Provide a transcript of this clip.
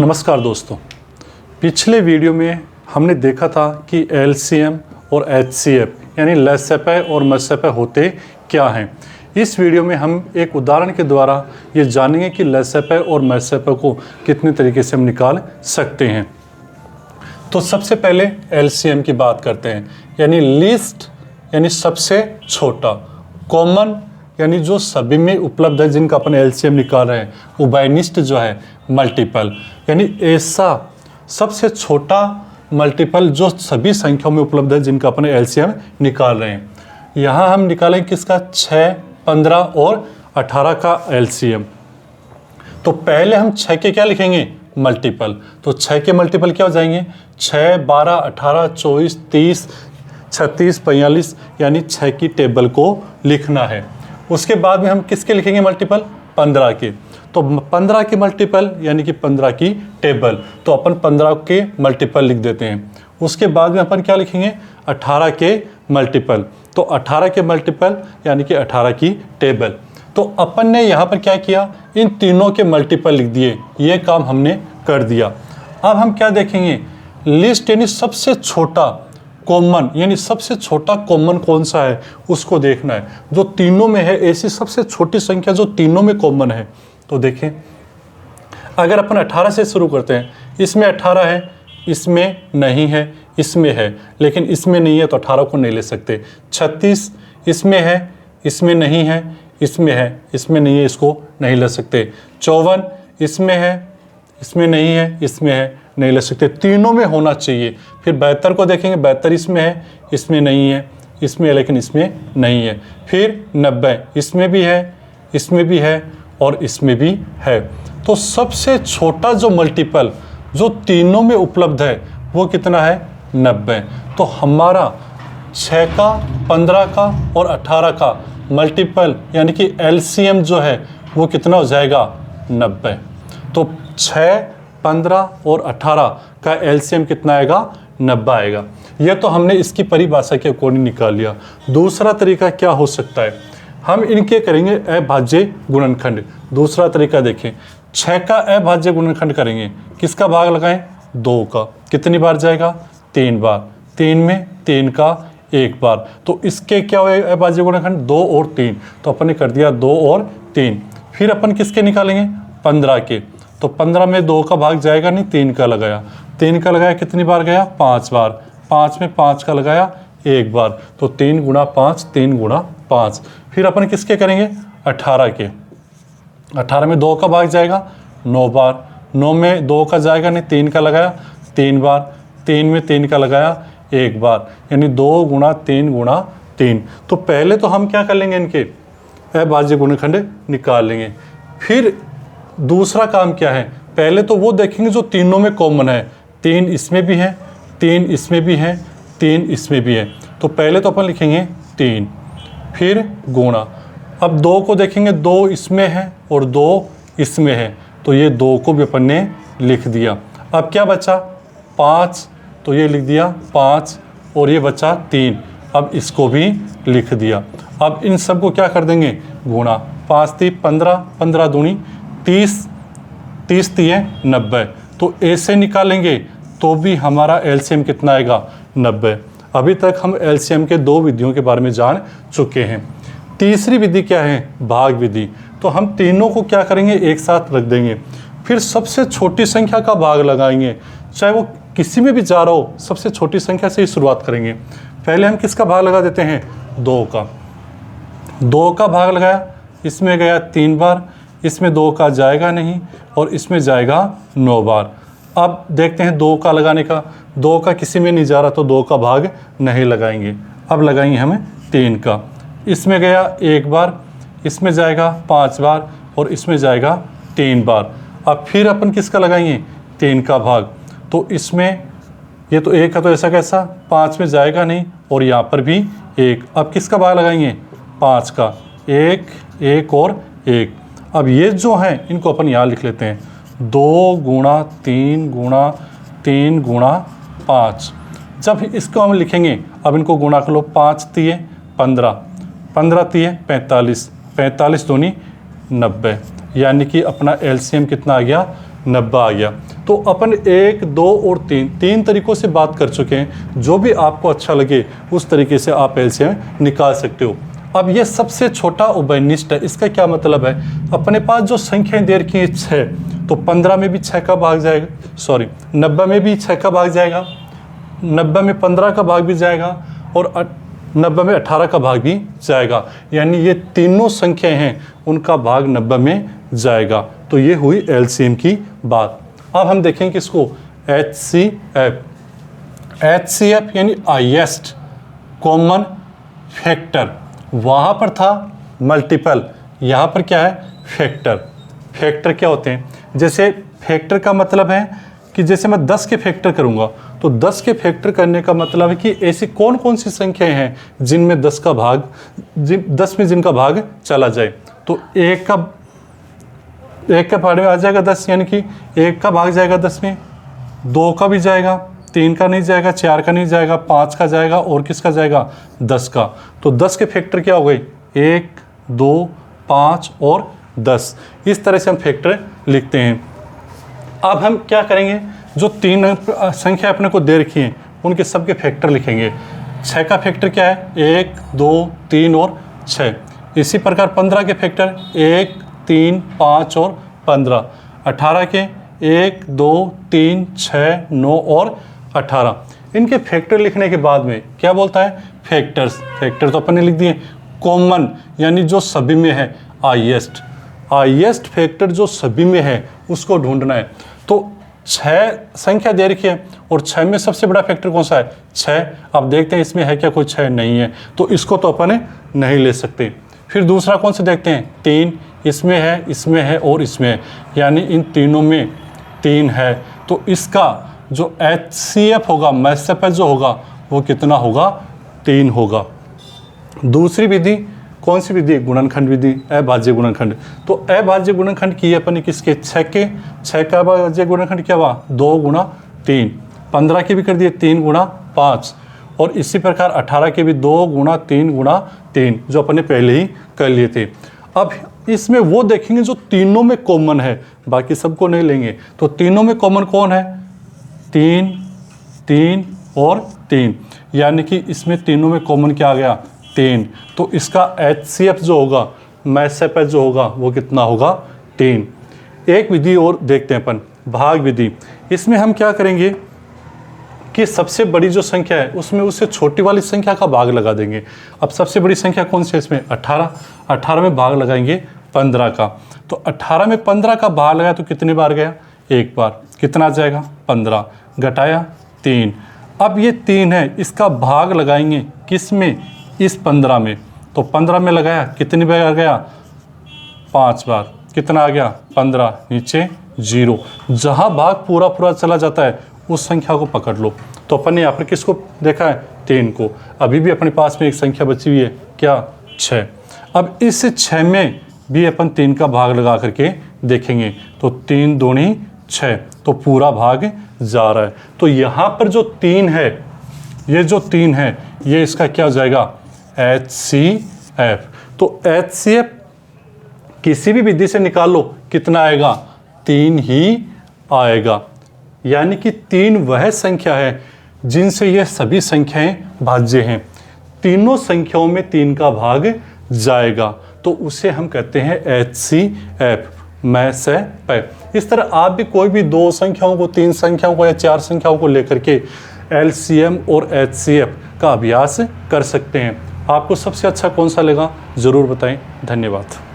नमस्कार दोस्तों, पिछले वीडियो में हमने देखा था कि एलसीएम और एचसीएफ यानी लसैपै और मसैपै होते क्या हैं। इस वीडियो में हम एक उदाहरण के द्वारा ये जानेंगे कि लसैपै और मसैपै को कितने तरीके से हम निकाल सकते हैं। तो सबसे पहले एलसीएम की बात करते हैं, यानी लीस्ट यानी सबसे छोटा, कॉमन यानी जो सभी में उपलब्ध है जिनका अपन एलसीएम निकाल रहे हैं, उभयनिष्ठ जो है मल्टीपल यानी ऐसा सबसे छोटा मल्टीपल जो सभी संख्याओं में उपलब्ध है जिनका अपन एलसीएम निकाल रहे हैं। यहाँ हम निकालें किसका 6, 15 और 18 का एलसीएम। तो पहले हम 6 के क्या लिखेंगे मल्टीपल, तो 6 के मल्टीपल क्या हो जाएंगे 6, 12, 18, 24, 30, 36, 45 यानी 6 की टेबल को लिखना है। उसके बाद में हम किसके लिखेंगे मल्टीपल 15 के, तो 15 के मल्टीपल यानी कि 15 की टेबल, तो अपन 15 के मल्टीपल लिख देते हैं। उसके बाद में अपन क्या लिखेंगे 18 के मल्टीपल, तो 18 के मल्टीपल यानी कि 18 की टेबल। तो अपन ने यहाँ पर क्या किया, इन तीनों के मल्टीपल लिख दिए, ये काम हमने कर दिया। अब हम क्या देखेंगे, लिस्ट यानी सबसे छोटा कॉमन, यानी सबसे छोटा कॉमन कौन सा है उसको देखना है, जो तीनों में है, ऐसी सबसे छोटी संख्या जो तीनों में कॉमन है। तो देखें, अगर अपन 18 से शुरू करते हैं, इसमें 18 है, इसमें नहीं है, इसमें है, लेकिन इसमें नहीं है तो 18 को नहीं ले सकते। 36 इसमें है, इसमें नहीं है, इसमें है, इसमें नहीं है, इसको नहीं ले सकते। 54 इसमें है, इसमें नहीं है, इसमें है, नहीं ले सकते। तीनों में होना चाहिए। फिर 72 को देखेंगे, 72 इसमें है, इसमें नहीं है, इसमें है लेकिन इसमें नहीं है। फिर 90 इसमें भी है, इसमें भी है और इसमें भी है। तो सबसे छोटा जो मल्टीपल जो तीनों में उपलब्ध है वो कितना है 90। तो हमारा 6 का, 15 का और 18 का मल्टीपल यानी कि एलसीएम जो है वो कितना हो जाएगा 90। तो 6, 15 और 18 का एलसीएम कितना आएगा 90 आएगा। यह तो हमने इसकी परिभाषा के अकॉर्डिंग निकाल लिया। दूसरा तरीका क्या हो सकता है, हम इनके करेंगे अभाज्य गुणनखंड। दूसरा तरीका देखें, 6 का अभाज्य गुणनखंड करेंगे, किसका भाग लगाएं 2 का, कितनी बार जाएगा 3 बार, 3 में 3 का 1 बार, तो इसके क्या हुए अभाज्य गुणनखंड 2 और 3, तो अपन ने कर दिया 2 और 3। फिर अपन किसके निकालेंगे 15 के, तो 15 में 2 का भाग जाएगा नहीं, 3 का लगाया, 3 का लगाया कितनी बार गया 5 बार, 5 में 5 का लगाया 1 बार, तो 3 गुणा 5, 3 गुणा 5। फिर अपन किसके करेंगे 18 के, 18 में 2 का भाग जाएगा 9 बार, 9 में 2 का जाएगा नहीं, 3 का लगाया 3 बार, 3 में 3 का लगाया 1 बार, यानी 2 गुणा 3 गुणा 3। तो पहले तो हम क्या कर लेंगे, इनके अभाज्य गुणनखंड निकाल लेंगे। फिर दूसरा काम क्या है, पहले तो वो देखेंगे जो तीनों में कॉमन है, 3 इसमें भी है, 3 इसमें भी है, 3 इसमें भी है। तो पहले तो अपन लिखेंगे 3, फिर गुणा। अब 2 को देखेंगे, 2 इसमें है और 2 इसमें है, तो ये 2 को भी अपन ने लिख दिया। अब क्या बचा 5, तो ये लिख दिया 5 और ये बचा 3, अब इसको भी लिख दिया। अब इन सब को क्या कर देंगे गुणा, 5 3 15, 15 दूनी 30, 30 3 90, तो ऐसे निकालेंगे तो भी हमारा एलसीएम कितना आएगा 90। अभी तक हम एलसीएम के 2 विधियों के बारे में जान चुके हैं। तीसरी विधि क्या है भाग विधि, तो हम तीनों को क्या करेंगे एक साथ रख देंगे, फिर सबसे छोटी संख्या का भाग लगाएंगे, चाहे वो किसी में भी जा रहा हो, सबसे छोटी संख्या से ही शुरुआत करेंगे। पहले हम किसका भाग लगा देते हैं 2 का, 2 का भाग लगाया, इसमें गया 3 बार, इसमें 2 का जाएगा नहीं और इसमें जाएगा 9 बार। अब देखते हैं 2 का लगाने का, 2 का किसी में नहीं जा रहा तो 2 का भाग नहीं लगाएंगे। अब लगाएंगे हमें 3 का, इसमें गया 1 बार, इसमें जाएगा 5 बार और इसमें जाएगा 3 बार। अब फिर अपन किसका लगाएंगे 3 का भाग, तो इसमें ये तो 1 का तो ऐसा कैसा 5 में जाएगा नहीं और यहाँ पर भी 1। अब किसका भाग लगाएंगे 5 का, 1 1 और 1। अब ये जो हैं इनको अपन यहाँ लिख लेते हैं 2 गुणा 3 गुणा 3 गुणा 5। जब इसको हम लिखेंगे, अब इनको गुणा कर लो, 5 3 15, 15 3 45, 45 दूनी 90, यानी कि अपना एलसीएम कितना आ गया 90 आ गया। तो अपन 1, 2 और 3 तरीक़ों से बात कर चुके हैं। जो भी आपको अच्छा लगे उस तरीके से आप एलसीएम निकाल सकते हो। अब ये सबसे छोटा उभयनिष्ठ है। इसका क्या मतलब है, अपने पास जो संख्याएं दे रखी हैं 6, तो 15 में भी 6 का भाग जाएगा, 90 में भी 6 का भाग जाएगा, 90 में 15 का भाग भी जाएगा और 90 में 18 का भाग भी जाएगा। यानी ये तीनों संख्याएं हैं उनका भाग 90 में जाएगा। तो ये हुई एलसीएम की बात। अब हम देखेंगे किसको, HCF यानी हाईएस्ट कॉमन फैक्टर। वहाँ पर था मल्टीपल, यहाँ पर क्या है, फैक्टर। फैक्टर क्या होते हैं, जैसे फैक्टर का मतलब है कि जैसे मैं 10 के फैक्टर करूँगा तो 10 के फैक्टर करने का मतलब है कि ऐसी कौन कौन सी संख्याएं हैं जिनमें 10 में जिनका भाग चला जाए। तो एक का भाग में आ जाएगा 10, यानी कि 1 का भाग जाएगा 10 में, 2 का भी जाएगा, 3 का नहीं जाएगा, 4 का नहीं जाएगा, 5 का जाएगा और किसका जाएगा, 10 का। तो 10 के फैक्टर क्या हो गए, 1, 2, 5 और 10। इस तरह से हम फैक्टर लिखते हैं। अब हम क्या करेंगे, जो 3 संख्या अपने को दे रखी हैं उनके सबके फैक्टर लिखेंगे। 6 का फैक्टर क्या है, 1, 2, 3 और 6। इसी प्रकार 15 के फैक्टर 1, 3, 5 और 15। 18 के 1, 2, 3, 6, 9 और 18। इनके फैक्टर लिखने के बाद में क्या बोलता है, फैक्टर्स। फैक्टर तो अपन ने लिख दिए। कॉमन यानी जो सभी में है, हाईएस्ट फैक्टर जो सभी में है उसको ढूंढना है। तो 6 संख्या दे रखी है और 6 में सबसे बड़ा फैक्टर कौन सा है, 6। अब देखते हैं इसमें है क्या, कोई 6 नहीं है, तो इसको तो अपन नहीं ले सकते। फिर दूसरा कौन सा देखते हैं, 3। इसमें है और इसमें है, यानी इन तीनों में 3 है। तो इसका जो HCF होगा, MSF जो होगा वो कितना होगा, 3 होगा। दूसरी विधि कौन सी विधि, गुणनखंड विधि, अभाज्य गुणनखंड। तो अभाज्य गुणनखंड की अपन ने किसके, 6 का अभाज्य गुणनखंड क्या हुआ, 2 गुणा 3। 15 के भी कर दिए 3 गुणा 5 और इसी प्रकार 18 के भी 2 गुणा 3 गुणा 3, जो अपन ने पहले ही कर लिए थे। अब इसमें वो देखेंगे जो तीनों में कॉमन है, बाकी सबको नहीं लेंगे। तो तीनों में कॉमन कौन है, 3, 3 और 3, यानी कि इसमें तीनों में कॉमन क्या आ गया, 3। तो इसका HCF जो होगा, MSF जो होगा वो कितना होगा, 3। एक विधि और देखते हैं अपन, भाग विधि। इसमें हम क्या करेंगे कि सबसे बड़ी जो संख्या है उसमें उससे छोटी वाली संख्या का भाग लगा देंगे। अब सबसे बड़ी संख्या कौन सी है इसमें, 18 में भाग लगाएंगे 15 का। तो 18 में 15 का भाग लगाया तो कितने बार गया, 1 बार। कितना आ जाएगा, 15 घटाया 3। अब ये 3 है, इसका भाग लगाएंगे किस में, इस 15 में। तो 15 में लगाया, कितनी बार गया, 5 बार। कितना आ गया, 15, नीचे 0। जहाँ भाग पूरा चला जाता है उस संख्या को पकड़ लो। तो अपन ने यहाँ पर किसको देखा है, 3 को। अभी भी अपने पास में एक संख्या बची हुई है, क्या, 6। अब इस 6 में भी अपन 3 का भाग लगा करके देखेंगे। तो 3 दूनी 6, तो पूरा भाग जा रहा है। तो यहाँ पर जो 3 है, ये जो 3 है ये इसका क्या हो जाएगा, HCF। तो HCF किसी भी विधि से निकाल लो, कितना आएगा, 3 ही आएगा। यानी कि 3 वह संख्या है जिनसे ये सभी संख्याएं भाज्य हैं। तीनों संख्याओं में 3 का भाग जाएगा, तो उसे हम कहते हैं HCF, MSF। इस तरह आप भी कोई भी 2 संख्याओं को, 3 संख्याओं को या 4 संख्याओं को लेकर के LCM और HCF का अभ्यास कर सकते हैं। आपको सबसे अच्छा कौन सा लगा ज़रूर बताएं। धन्यवाद।